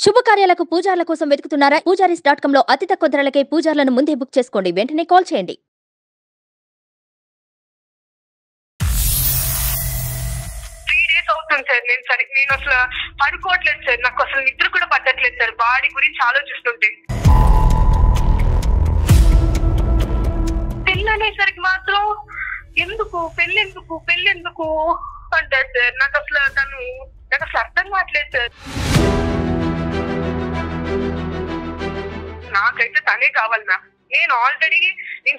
శుభకార్యాలకు పూజార్ల కోసం వెతుకుతున్నారా? పూజారీస్.com లో అతి తక్కువ ధరలకే పూజార్లను ముందే బుక్ చేసుకోండి. వెంటనే కాల్ చేయండి. అవుతుంది సార్. నేను అసలు పడుకోవట్లేదు సార్. నాకు అసలు నిద్ర కూడా పట్టట్లేదు సార్. బాడీ గురించి ఆలోచిస్తుంటే పెళ్ళి అనేసరికి మాత్రం పెళ్ళెందుకు అంటారు సార్. నాకు అసలు అర్థం కావట్లేదు సార్. నాకైతే తనే కావాలి మ్యామ్. నేను ఆల్రెడీ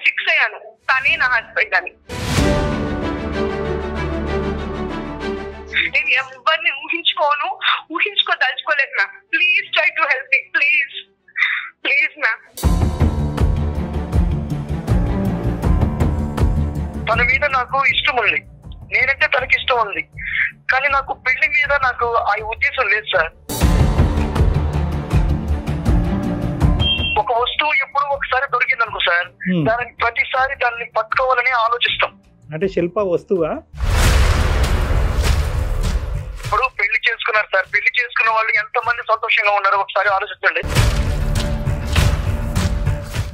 ఫిక్స్ అయ్యాను, తనే నా హస్బెండ్ అని. నేను ఎవరిని ఊహించుకోదలుచుకోలేదు ma'am. Please try to help me, please ma'am. తన మీద నాకు ఇష్టం ఉంది, నేనంటే తనకి ఇష్టం ఉంది, కానీ నాకు పెళ్లి మీద నాకు ఆ ఉద్దేశం లేదు సార్. ఒక వస్తువు ఎప్పుడు ఒకసారి దొరికింది అనుకో సార్, దానికి ప్రతిసారి దాన్ని పట్టుకోవాలని ఆలోచిస్తాం. అంటే శిల్ప వస్తువా? ఇప్పుడు పెళ్లి చేసుకున్నారు సార్. పెళ్లి చేసుకున్న వాళ్ళు ఎంతమంది సంతోషంగా ఉన్నారో ఒకసారి ఆలోచించండి.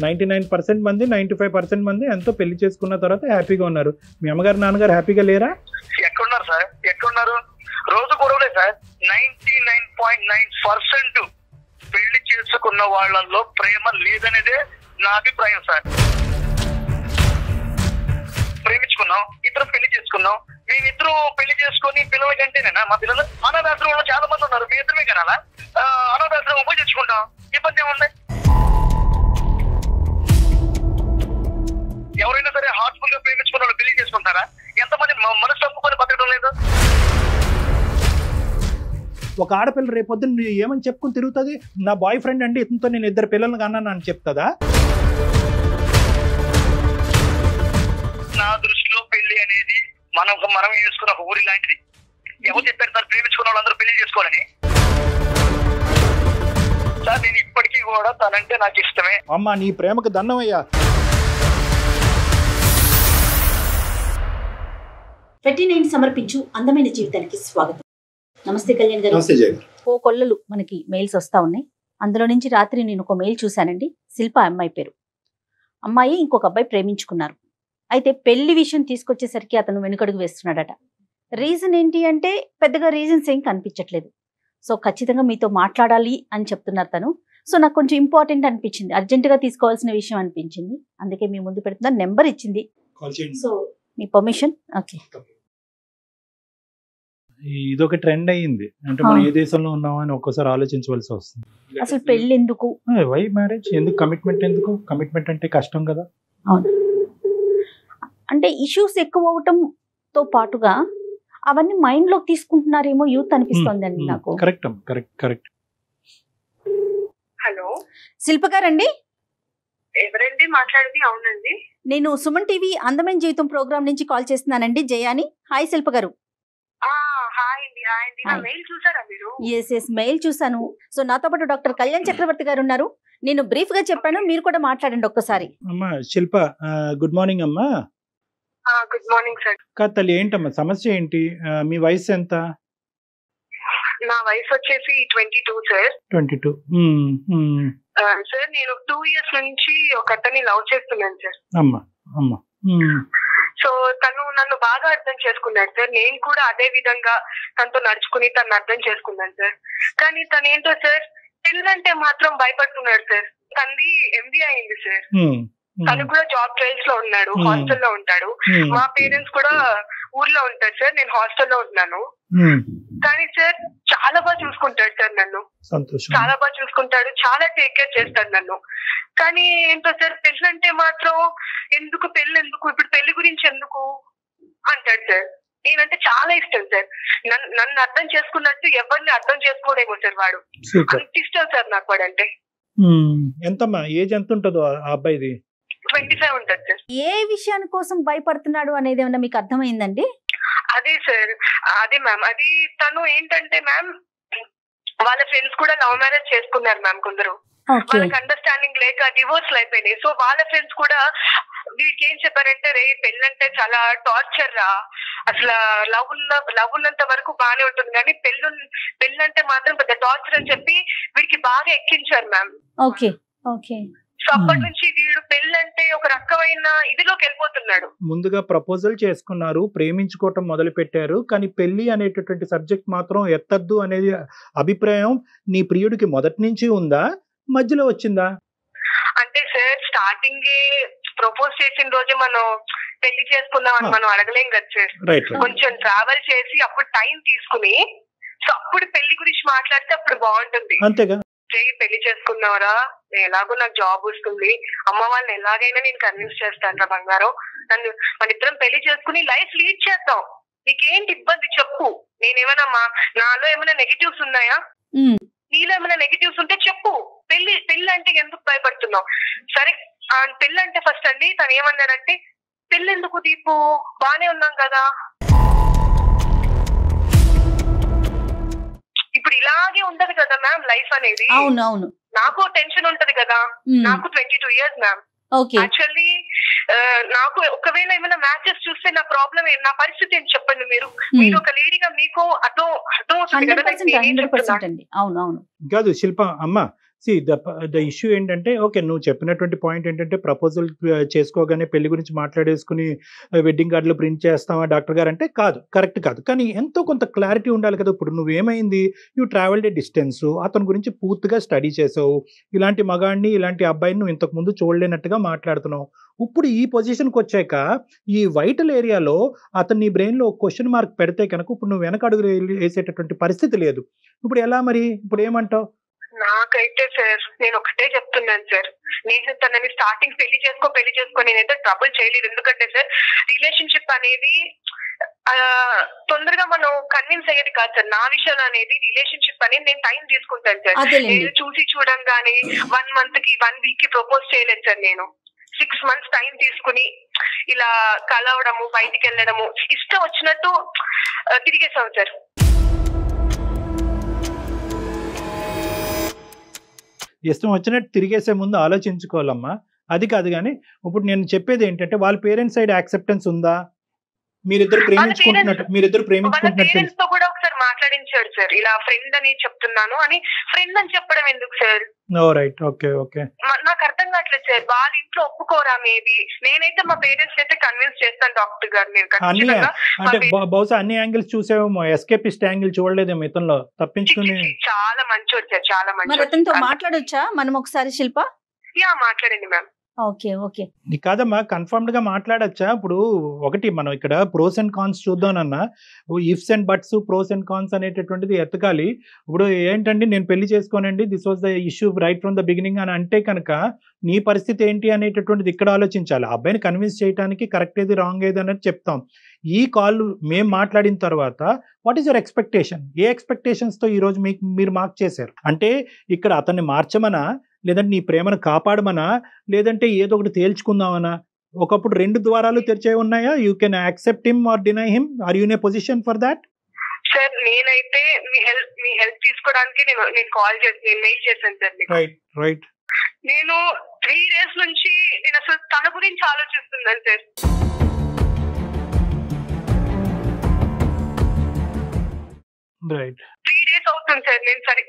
99% మంది 95% మంది ఎంతో పెళ్లి చేసుకున్న తర్వాత హ్యాపీగా ఉన్నారు. మీ అమ్మగారు నాన్నగారు హ్యాపీగా లేరా? ఎక్కడున్నారు సార్? ఎక్కడున్నారు? రోజు గొడవలే సార్. 99.9% పెళ్లి చేసుకున్న వాళ్ళల్లో ప్రేమ లేదనేదే నా అభిప్రాయం సార్. ప్రేమించుకున్నాం, ఇద్దరు పెళ్లి చేసుకున్నాం. మేమిద్దరు పెళ్లి చేసుకుని పిల్లల కంటేనేనా మా పిల్లలు? అనాథాశ్రమంలో చాలా మంది ఉన్నారు, మీ ఇద్దరమే కనాలా? అనాథాశ్రమం పోయి తెచ్చుకుంటాం, ఇబ్బంది ఏముంది? ఎవరైనా సరే హార్ట్ఫుల్ గా ప్రేమించుకున్న వాళ్ళు పెళ్లి చేసుకుంటారా? ఎంతమంది మనసు తప్పుకొని బతకడం లేదు? ఒక ఆడపిల్ల రేపొద్దున ఏమని చెప్పుకుని తిరుగుతుంది? నా బాయ్ ఫ్రెండ్ అండి, ఇతనితో నేను ఇద్దరు పిల్లలను కన్నాను అని చెప్తుందా? నా దృష్టిలో పెళ్లి అనేది మనం చేసుకున్న ఒక ఊరి లాంటిది. ఎవరు చెప్పారు సార్ ప్రేమించుకున్న వాళ్ళందరూ పెళ్లి చేసుకోవాలని? సార్ నేను ఇప్పటికీ కూడా తనంటే నాకు ఇష్టమే. అమ్మా నీ ప్రేమకు దండమయ్యా. 39 సమర్పించు అందమైన జీవితానికి స్వాగతం. నమస్తే కళ్యాణ్ గారు. నమస్తే జయ గారు. ఓ కొల్లలు మనకి మెయిల్స్ వస్తా ఉన్నాయి. అందులో నుంచి రాత్రి నేను ఒక మెయిల్ చూశానండి. శిల్ప అమ్మాయి పేరు. అమ్మాయి ఇంకొక అబ్బాయి ప్రేమించుకున్నారు. అయితే పెళ్లి విషయం తీసుకొచ్చేసరికి అతను వెనుకడుగు వేస్తున్నాడట. రీజన్ ఏంటి అంటే పెద్దగా రీజన్స్ ఏం కనిపించట్లేదు. సో ఖచ్చితంగా మీతో మాట్లాడాలి అని చెప్తున్నారు తను. సో నాకు కొంచెం ఇంపార్టెంట్ అనిపించింది, అర్జెంటుగా తీసుకోవాల్సిన విషయం అనిపించింది. అందుకే మీ ముందు పెడుతున్నా. నెంబర్ ఇచ్చింది. సో మీ పర్మిషన్? ఓకే. ఇదొక ట్రెండ్ అయ్యింది. అంటే మనం ఏ దేశంలో ఉన్నామా అని ఒక్కోసారి ఆలోచించవలసి వస్తుంది. అసలు పెళ్లి ఎందుకు? వై మ్యారేజ్ ఎందుకు? కమిట్మెంట్ ఎందుకు? కమిట్మెంట్ అంటే కష్టం కదా. అవును, అంటే ఇష్యూస్ ఎక్కువ అవటంతో పాటుగా అవన్నీ మైండ్ లోకి తీసుకుంటున్నారేమో యూత్ అనిపిస్తుంది అండి నాకు. Correct correct. హలో, శిల్ప గారండి? ఎవరండి మాట్లాడేది? అవునండి, నేను సుమన్ టీవీ అందమైన జీవితం ప్రోగ్రామ్ నుంచి కాల్ చేస్తున్నానండి, జయాని. హాయ్ శిల్ప గారు. ఎస్ మెయిల్ చూసాను. సో నాతో పాటు డాక్టర్ కళ్యాణ్ చక్రవర్తి గారు ఉన్నారు. నేను బ్రీఫ్ గా చెప్పాను, మీరు కూడా మాట్లాడండి ఒక్కసారి. అమ్మా శిల్ప, గుడ్ మార్నింగ్ అమ్మా. Good morning sir. తల్లి ఏంటమ్మా సమస్య ఏంటి? మీ వయసు ఎంత? నా వయసు వచ్చేసి 22 సార్. 22. సార్ నేను 2 years నుంచి ఒక అతన్ని లవ్ చేస్తున్నాను సార్. అమ్మా. సో తను నన్ను బాగా అర్థం చేసుకున్నాడు సార్. నేను కూడా అదే విధంగా తనతో నడుచుకుని తను అర్థం చేసుకున్నాను సార్. కానీ తను ఏంటో సార్ పిల్లలంటే మాత్రం భయపడుతున్నాడు సార్. తనది MBA అయింది సార్. తను కూడా జాబ్ ట్రయల్స్ లో ఉన్నాడు, హాస్టల్లో ఉంటాడు. మా పేరెంట్స్ కూడా ఊర్లో ఉంటారు సార్, నేను హాస్టల్లో ఉంటున్నాను. కానీ సార్ చాలా బాగా చూసుకుంటాడు సార్ నన్ను. చాలా బాగా చూసుకుంటాడు, చాలా టేక్ కేర్ చేస్తాడు నన్ను. కానీ ఏంటో సార్ పెళ్ళంటే మాత్రం పెళ్ళి ఎందుకు, ఇప్పుడు పెళ్లి గురించి ఎందుకు అంటాడు సార్. నేనంటే చాలా ఇష్టం సార్. నన్ను అర్థం చేసుకున్నట్టు ఎవరిని అర్థం చేసుకోడేమో సార్ వాడు. అంత ఇష్టం సార్ నాకు వాడంటే. ఎంతమ్మా ఏజ్ ఎంత ఉంటుందో ఆ అబ్బాయిది? 25 ఉంటుంది సార్. ఏ విషయాని కోసం భయపడుతున్నాడు అనేది ఏమన్నా మీకు అర్థమైందండి? అదే సార్, అదే మ్యామ్. అది తను ఏంటంటే మ్యామ్ వాళ్ళ ఫ్రెండ్స్ కూడా లవ్ మ్యారేజ్ చేసుకున్నారు మ్యామ్. కొందరు వాళ్ళకి అండర్స్టాండింగ్ లేక డివోర్స్ అయిపోయినాయి. సో వాళ్ళ ఫ్రెండ్స్ కూడా వీడికి ఏం చెప్పారంటే, రే పెళ్ళంటే చాలా టార్చర్ రా, అసలు లవ్ ఉన్నంత వరకు బానే ఉంటుంది కానీ పెళ్ళంటే మాత్రం పెద్ద టార్చర్ అని చెప్పి బాగా ఎక్కించారు మ్యామ్. ఓకే ఓకే సో అప్పటి నుంచి వీడు పెళ్ళంటే ఒక రకమైన ఇదిలోకి వెళ్ళిపోతున్నాడు. ముందుగా ప్రపోజల్ చేసుకున్నారు, ప్రేమించుకోవటం మొదలు పెట్టారు, కానీ పెళ్లి అనేటటువంటి సబ్జెక్ట్ మాత్రం ఎత్తద్దు అనేది అభిప్రాయం నీ ప్రియుడికి మొదటి నుంచి ఉందా, మధ్యలో వచ్చిందా? అంటే సార్ స్టార్టింగ్ ప్రపోజ్ చేసిన రోజు మనం పెళ్లి చేసుకుందాం అని మనం అడగలేం కదా సార్. రైట్ కొంచెం ట్రావెల్ చేసి అప్పుడు టైం తీసుకుని సో అప్పుడు పెళ్లి గురించి మాట్లాడితే అప్పుడు బాగుంటుంది. అంతేగా. పెళ్లి చేసుకున్నారా, ఎలాగో నాకు జాబ్ వస్తుంది, అమ్మ వాళ్ళని ఎలాగైనా నేను కన్విన్స్ చేస్తాను బంగారం, నన్ను మన ఇద్దరం పెళ్లి చేసుకుని లైఫ్ లీడ్ చేద్దాం, నీకేంటి ఇబ్బంది చెప్పు, నేనేమైనా నాలో ఏమైనా నెగిటివ్స్ ఉన్నాయా, నీలో ఏమైనా నెగిటివ్స్ ఉంటే చెప్పు, పెళ్లి అంటే ఎందుకు భయపడుతున్నావు? సరే పెళ్లి అంటే ఫస్ట్ అండి తను ఏమన్నాడంటే, పెళ్లి ఎందుకు దీపు, బానే ఉన్నాం కదా. ఇప్పుడు ఇలాగే ఉండదు కదా మ్యామ్ లైఫ్ అనేది. అవునవును, నాకు టెన్షన్ ఉంటది కదా. నాకు 22 years మ్యామ్. యాక్చువల్లీ నాకు ఒకవేళ ఏమైనా మ్యాచెస్ చూస్తే నా ప్రాబ్లం నా పరిస్థితి ఏంటి చెప్పండి మీరు. మీరు ఒక లేడీగా మీకు అర్థం అవుతుంది కదా. 100% అండి. అవునవును కాదు శిల్ప అమ్మ, ద ఇష్యూ ఏంటంటే, ఓకే నువ్వు చెప్పినటువంటి పాయింట్ ఏంటంటే ప్రపోజల్ చేసుకోగానే పెళ్లి గురించి మాట్లాడేసుకుని వెడ్డింగ్ కార్డులు ప్రింట్ చేస్తావా డాక్టర్ గారు అంటే కాదు, కరెక్ట్ కాదు. కానీ ఎంతో కొంత క్లారిటీ ఉండాలి కదా. ఇప్పుడు నువ్వేమైంది, యూ ట్రావెల్డ్ ఏ డిస్టెన్స్, అతని గురించి పూర్తిగా స్టడీ చేసావు, ఇలాంటి మగాడిని ఇలాంటి అబ్బాయిని నువ్వు ఇంతకుముందు చూడలేనట్టుగా మాట్లాడుతున్నావు. ఇప్పుడు ఈ పొజిషన్కి వచ్చాక ఈ వైటల్ ఏరియాలో అతను నీ బ్రెయిన్లో క్వశ్చన్ మార్క్ పెడితే కనుక ఇప్పుడు నువ్వు వెనక అడుగు వేసేటటువంటి పరిస్థితి లేదు. ఇప్పుడు ఎలా మరి, ఇప్పుడు ఏమంటావు? నాకైతే సార్ నేను ఒకటే చెప్తున్నాను సార్, నేను తనని స్టార్టింగ్ పెళ్లి చేసుకో నేనైతే ట్రబుల్ చేయలేదు. ఎందుకంటే సార్ రిలేషన్షిప్ అనేది తొందరగా మనం కన్విన్స్ అయ్యేది కాదు సార్. నా విషయంలో అనేది రిలేషన్షిప్ అనేది నేను టైం తీసుకుంటాను సార్. నేను చూసి చూడంగానే 1 month కి 1 week కి ప్రపోజ్ చేయలేదు సార్. నేను 6 months టైం తీసుకుని ఇలా కలవడము, బయటికి వెళ్ళడము, ఇష్టం వచ్చినట్టు తిరిగేసాం సార్. ఇష్టం వచ్చినట్టు తిరిగేసే ముందు ఆలోచించుకోవాలమ్మా. అది కాదు కానీ ఇప్పుడు నేను చెప్పేది ఏంటంటే, వాళ్ళ పేరెంట్స్ సైడ్ యాక్సెప్టెన్స్ ఉందా? మీరిద్దరు ప్రేమించుకుంటున్నట్టు పేరెంట్స్ తో కూడా ఒకసారి మాట్లాడించాడు సార్, ఇలా ఫ్రెండ్ అని చెప్తున్నాను అని. ఫ్రెండ్ అని చెప్పడం ఎందుకు సార్? Right, okay okay. నాకు అర్థం కావట్లేదు సార్, వాళ్ళ ఇంట్లో ఒప్పుకోరా? మేబీ నేనైతే మా పేరెంట్స్ అయితే కన్విన్స్ చేస్తాను డాక్టర్ గారు. నేను అంటే బహుశా అన్ని యాంగిల్స్ చూసేమో, ఎస్కేపిస్ట్ యాంగిల్ చూడలేదేమో ఇతనిలో, తప్పించుకుని. చాలా మంచోడు సార్, చాలా మంచి. అతనితో మాట్లాడొచ్చా మనం ఒకసారి శిల్ప? మాట్లాడండి మ్యామ్. Okay okay. కాదమ్మా, కన్ఫర్మ్డ్ గా మాట్లాడచ్చా? ఇప్పుడు ఒకటి మనం ఇక్కడ ప్రోస్ అండ్ కాన్స్ చూద్దామన్నా, ifs and buts, pros and cons అనేటటువంటిది ఎతకాలి. ఇప్పుడు ఏంటండి, నేను పెళ్లి చేసుకోనండి, this was the issue right from the beginning అని అంటే కనుక నీ పరిస్థితి ఏంటి అనేటటువంటిది ఇక్కడ ఆలోచించాలి. అబ్బాయిని కన్విన్స్ చేయడానికి కరెక్ట్ ఏది రాంగ్ ఏది అనేది చెప్తాం. ఈ కాల్ మేము మాట్లాడిన తర్వాత what is your expectation? A expectations తో ఈ రోజు మీరు మార్క్ చేశారు? అంటే ఇక్కడ అతన్ని మార్చమనా, లేదంటే నీ ప్రేమను కాపాడమనా, లేదంటే ఏదో ఒకటి తేల్చుకుందామనా? ఒకప్పుడు 2 ద్వారాలు తెరిచే ఉన్నాయా? You can accept him or deny him. Are you in a position for that? Sir నేనైతే మీ హెల్ప్ తీసుకోవడానికి నేను కాల్ చేసి నేను మెయిల్ చేశాను సార్. Right right. నేను 3 days నుంచి నేను అసలు తన గురించి ఆలోచిస్తున్నాను సార్. రైట్. 3 days అవుతుంది సార్.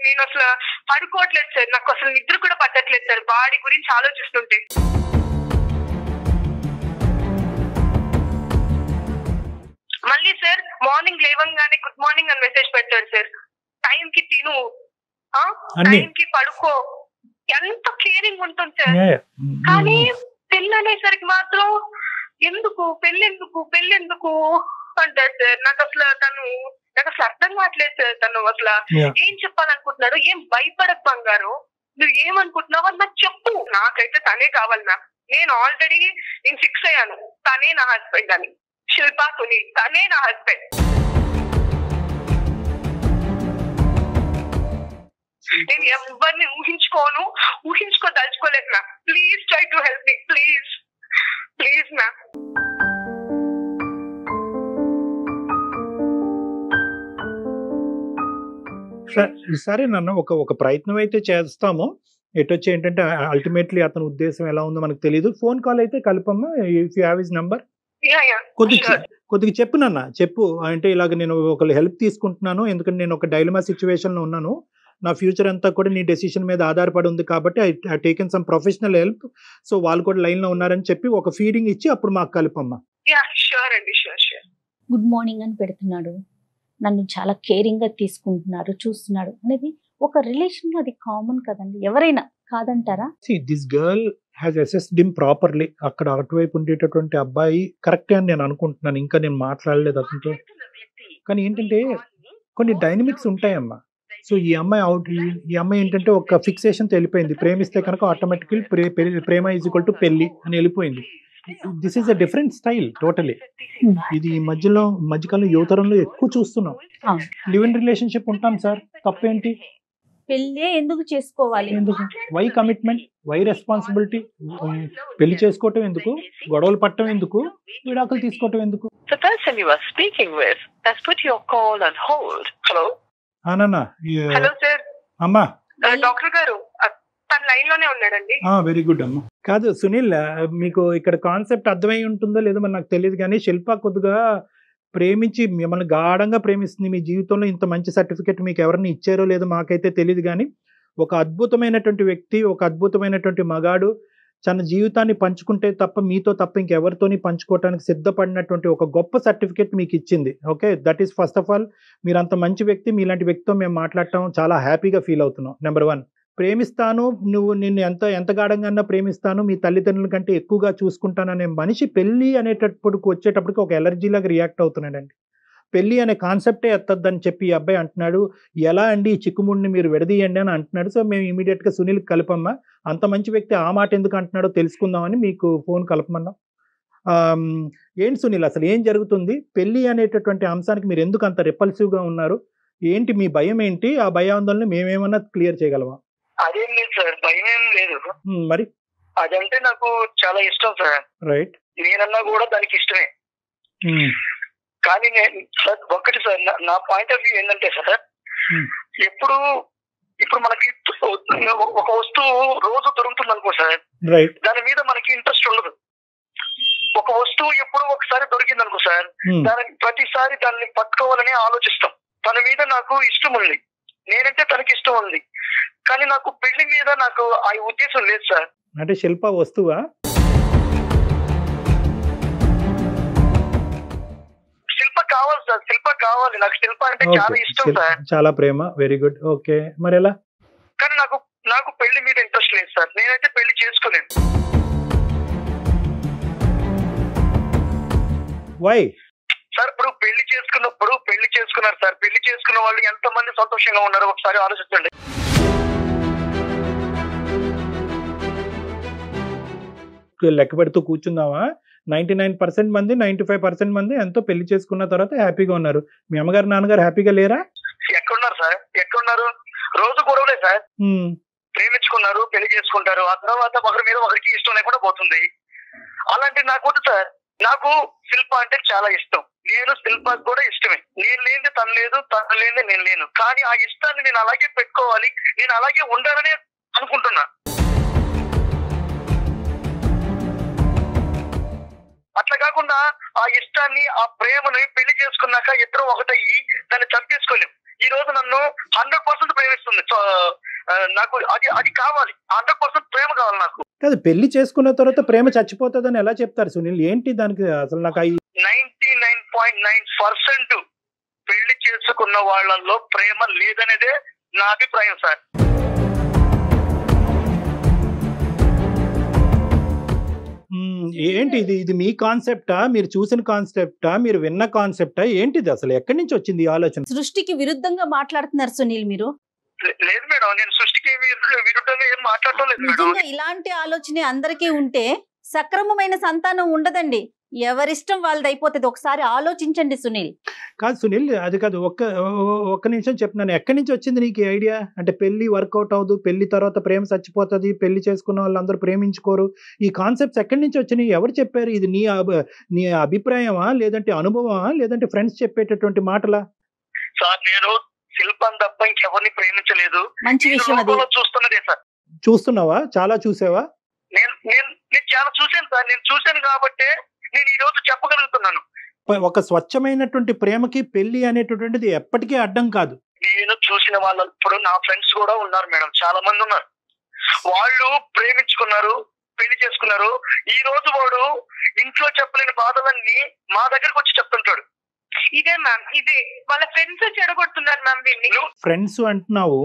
నేను అసలు పడుకోవట్లేదు సార్, నాకు అసలు నిద్ర కూడా పట్టట్లేదు సార్ వాడి గురించి ఆలోచిస్తుంటే. మళ్ళీ సార్ మార్నింగ్ లేవంగానే గుడ్ మార్నింగ్ అని మెసేజ్ పెట్టాడు సార్. టైం కి తిను, టైం కి పడుకో, ఎంత కేరింగ్ ఉంటుంది సార్. కానీ పెళ్ళి అనేసరికి మాత్రం పెళ్ళెందుకు అంటాడు సార్. నాకు అసలు అర్థం కావట్లేదు సార్. తను అసలు ఏం చెప్పాలనుకుంటున్నాడు? ఏం భయపడకు బంగారు, నువ్వు ఏమనుకుంటున్నావు అని నాకు చెప్పు. నాకైతే తనే కావాలి మ్యామ్. నేను ఆల్రెడీ ఫిక్స్ అయ్యాను, తనే నా హస్బెండ్ అని. శిల్పా సునీల్ తనే నా హస్బెండ్. నేను ఎవరిని ఊహించుకోదలుచుకోలేదు ma'am. Please try to help me, please ma'am. సరే నన్ను ఒక ప్రయత్నం అయితే చేస్తాము. ఎటొచ్చి ఏంటంటే అల్టిమేట్లీ అతని ఉద్దేశం ఎలా ఉందో మనకు తెలియదు. ఫోన్ కాల్ అయితే కలపమ్మా, if you have his number. కొద్దిగా చెప్పు అంటే ఇలాగ నేను ఒక హెల్ప్ తీసుకుంటున్నాను, ఎందుకంటే నేను ఒక డైలమా సిచ్యువేషన్ లో ఉన్నాను. నా ఫ్యూచర్ అంతా కూడా నీ డెసిషన్ మీద ఆధారపడి ఉంది కాబట్టి I taken some professional help, so వాళ్ళు కూడా లైన్లో ఉన్నారని చెప్పి ఒక ఫీడింగ్ ఇచ్చి అప్పుడు మాకు కలుపమ్మా. యా షూర్ అండి, షూర్. గుడ్ మార్నింగ్ అని పెడుతున్నాడు, నన్ను చాలా కేరింగ్గా తీసుకుంటున్నారు, చూస్తున్నాడు అనేది ఒక రిలేషన్లో అది కామన్ కదండి, ఎవరైనా కాదంటారా? This girl has assessed him properly. అక్కడ అటువైపు ఉండేటటువంటి అబ్బాయి కరెక్టే అని నేను అనుకుంటున్నాను. ఇంకా నేను మాట్లాడలేదు అతనితో. కానీ ఏంటంటే కొన్ని డైనమిక్స్ ఉంటాయమ్మా. సో ఈ అమ్మాయి ఏంటంటే ఒక ఫిక్సేషన్తో వెళ్ళిపోయింది. ప్రేమిస్తే కనుక ఆటోమేటికల్ ప్రేమ ఈజ్ ఈక్వల్ టు పెళ్లి అని వెళ్ళిపోయింది. This is a different style totally. ఇది ఈ మధ్యకాలం యువతరంలో ఎక్కువ చూస్తున్నాం. లివ్ ఇన్ రిలేషన్షిప్ ఉంటాం సార్, తప్పేంటి? పెళ్ళే ఎందుకు చేసుకోవాలి? ఎందుకు? Why commitment, why responsibility? పెళ్లి చేసుకోవటం ఎందుకు, గొడవలు పట్టడం ఎందుకు, విడాకులు తీసుకోవటం ఎందుకు? The person you are speaking with has put your call on hold. Hello నాన్న. Hello sir. అమ్మా. డాక్టర్ గారు తన లైన్ లోనే ఉన్నాడండి. వెరీ గుడ్ అమ్మా. కాదు సునీల్, మీకు ఇక్కడ కాన్సెప్ట్ అర్థమై ఉంటుందో లేదో మరి నాకు తెలియదు, కానీ శిల్ప కొద్దిగా ప్రేమించి మిమ్మల్ని గాఢంగా ప్రేమిస్తుంది. మీ జీవితంలో ఇంత మంచి సర్టిఫికెట్ మీకు ఎవరిని ఇచ్చారో లేదో మాకైతే తెలియదు, కానీ ఒక అద్భుతమైనటువంటి వ్యక్తి, ఒక అద్భుతమైనటువంటి మగాడు తన జీవితాన్ని పంచుకుంటే తప్ప మీతో తప్ప ఇంకెవరితోని పంచుకోవడానికి సిద్ధపడినటువంటి ఒక గొప్ప సర్టిఫికెట్ మీకు ఇచ్చింది. Okay, that is first of all. మీరు అంత మంచి వ్యక్తి, మీలాంటి వ్యక్తితో మేము మాట్లాడటం చాలా హ్యాపీగా ఫీల్ అవుతున్నాం. నెంబర్ 1, ప్రేమిస్తాను, నువ్వు నిన్ను ఎంత గాఢంగా ప్రేమిస్తాను, మీ తల్లిదండ్రుల కంటే ఎక్కువగా చూసుకుంటాననే మనిషి పెళ్ళి అనేటప్పటికి వచ్చేటప్పటికి ఒక ఎలర్జీ లాగా రియాక్ట్ అవుతున్నాడండి. పెళ్ళి అనే కాన్సెప్టే ఎత్తద్దని చెప్పి ఈ అబ్బాయి అంటున్నాడు. ఎలా అండి ఈ చిక్కుముడిని మీరు విడదీయండి అని అంటున్నాడు. సో మేము ఇమీడియట్గా సునీల్కి కలపమ్మా. అంత మంచి వ్యక్తి ఆ మాట ఎందుకు అంటున్నాడో తెలుసుకుందామని మీకు ఫోన్ కలపమన్నాం. ఏంటి సునీల్, అసలు ఏం జరుగుతుంది? పెళ్ళి అనేటటువంటి అంశానికి మీరు ఎందుకు అంత రిపల్సివ్గా ఉన్నారు? ఏంటి మీ భయం ఏంటి? ఆ భయాందోళన మేమేమన్నా క్లియర్ చేయగలమా? అదేం లేదు సార్, భయం ఏం లేదు. మరి అదంటే నాకు చాలా ఇష్టం సార్. రైట్. నేనన్నా కూడా దానికి ఇష్టమే. కానీ నేను సార్ ఒక్కటి సార్, నా పాయింట్ ఆఫ్ వ్యూ ఏంటంటే సార్, ఇప్పుడు మనకి ఒక వస్తువు రోజు దొరుకుతుంది అనుకో సార్, దాని మీద మనకి ఇంట్రెస్ట్ ఉండదు. ఒక వస్తువు ఎప్పుడు ఒకసారి దొరికింది అనుకో సార్, ప్రతిసారి దాన్ని పట్టుకోవాలని ఆలోచిస్తాం. తన మీద నాకు ఇష్టం ఉంది, నేనంటే తనకి ఇష్టం ఉంది, కానీ నాకు పెళ్లి మీద నాకు ఆ ఉద్దేశం లేదు సార్. అంటే శిల్ప వస్తువా? శిల్ప కావాలి సార్, శిల్ప కావాలి. నాకు శిల్ప అంటే చాలా ఇష్టం సార్, చాలా ప్రేమ. Very good. ఓకే, మరి ఎలా? కానీ నాకు పెళ్లి మీద ఇంట్రెస్ట్ లేదు సార్. నేనైతే పెళ్లి చేసుకోలేను. Why sir? ఇప్పుడు పెళ్లి చేసుకున్నారు సార్, పెళ్లి చేసుకున్న వాళ్ళు ఎంత మంది సంతోషంగా ఉన్నారో ఒకసారి ఆలోచించండి. లెక్క పెడుతూ కూర్చుందామా? 99% మంది 95% మంది ఎంతో పెళ్లి చేసుకున్న తర్వాత హ్యాపీగా ఉన్నారు. మీ అమ్మగారు నాన్నగారు హ్యాపీగా లేరా? ఎక్కడున్నారు సార్, ఎక్కడున్నారు? రోజు గొడవలే సార్. ప్రేమించుకున్నారు, పెళ్లి చేసుకుంటారు, ఆ తర్వాత ఒకరి మీద ఒకరికి ఇష్టం లేకుండా పోతుంది. అలాంటి నాకు వద్దు సార్. నాకు శిల్ప అంటే చాలా ఇష్టం, నేను శిల్పకి కూడా ఇష్టమే. నేను లేనిది తను లేదు, తను లేనిది నేను లేను. కానీ ఆ ఇష్టాన్ని నేను అలాగే పెట్టుకోవాలి, నేను అలాగే ఉండాలని అనుకుంటున్నా. అట్లా కాకుండా ఆ ఇష్టాన్ని, ఆ ప్రేమని పెళ్లి చేసుకున్నాక ఇద్దరు ఒకటయ్యి దాన్ని చంపేసుకోలేం. ఈ రోజు నన్ను 100% ప్రేమిస్తుంది, నాకు అది కావాలి. 100% ప్రేమ కావాలి నాకు. కాదు, పెళ్లి చేసుకున్న తర్వాత ప్రేమ చచ్చిపోతుందని ఎలా చెప్తారు సునీల్? ఏంటి దానికి అసలు? నాకు 99.9% పెళ్లి చేసుకున్న వాళ్ళల్లో ప్రేమ లేదనేదే నా అభిప్రాయం సార్. ఏంటి ఇది మీ కాన్సెప్టా, మీరు చూసిన కాన్సెప్టా, మీరు విన్న కాన్సెప్టా? ఏంటిది అసలు? ఎక్కడి నుంచి వచ్చింది ఈ ఆలోచన? సృష్టికి విరుద్ధంగా మాట్లాడుతున్నారు సునీల్ మీరు. లేదు మేడం, నేను సృష్టికి విరుద్ధంగా ఏం మాట్లాడటం లేదు మేడం. నిజంగా ఇలాంటి ఆలోచన అందరికీ ఉంటే సక్రమమైన సంతానం ఉండదండి. ఎవరిష్టం వాళ్ళది అయిపోతుంది. ఒకసారి ఆలోచించండి సునీల్. కాదు సునీల్, అది కాదు, ఒక్క నిమిషం చెప్తున్నాను. ఎక్కడి నుంచి వచ్చింది నీకు ఈ ఐడియా? అంటే పెళ్లి వర్కౌట్ అవ్వదు, పెళ్లి తర్వాత ప్రేమ చచ్చిపోతుంది, పెళ్లి చేసుకున్న వాళ్ళందరూ ప్రేమించుకోరు, ఈ కాన్సెప్ట్స్ ఎక్కడి నుంచి వచ్చినాయి? ఎవరు చెప్పారు? ఇది నీ అభిప్రాయమా, లేదంటే అనుభవమా, లేదంటే ఫ్రెండ్స్ చెప్పేటటువంటి మాటలా? సార్, నేను శిల్పం తప్ప ఇంకెవరిని ప్రేమించలేదు. మంచి విషయం అది. చూస్తున్నదే సార్. చూస్తున్నావా? చాలా చూసావా? నేను చాలా చూశాను సార్. నేను చూశాను కాబట్టి నేను ఈ రోజు చెప్పగలుగుతున్నాను. ఒక స్వచ్ఛమైనటువంటి ప్రేమకి పెళ్లి అనేటటువంటిది ఎప్పటికీ అడ్డం కాదు. నేను చూసిన వాళ్ళు ఇప్పుడు నా ఫ్రెండ్స్ కూడా ఉన్నారు మేడం, చాలా మంది ఉన్నారు. వాళ్ళు ప్రేమించుకున్నారు, పెళ్లి చేసుకున్నారు. ఈ రోజు వాడు ఇంట్లో చెప్పలేని బాధలన్నీ మా దగ్గరకు వచ్చి చెప్తుంటాడు. ఇదే మ్యామ్, ఇదే వాళ్ళ ఫ్రెండ్స్ చెడగొడుతున్నారు మ్యామ్ వీళ్ళని. ఫ్రెండ్స్ అంటున్నావు,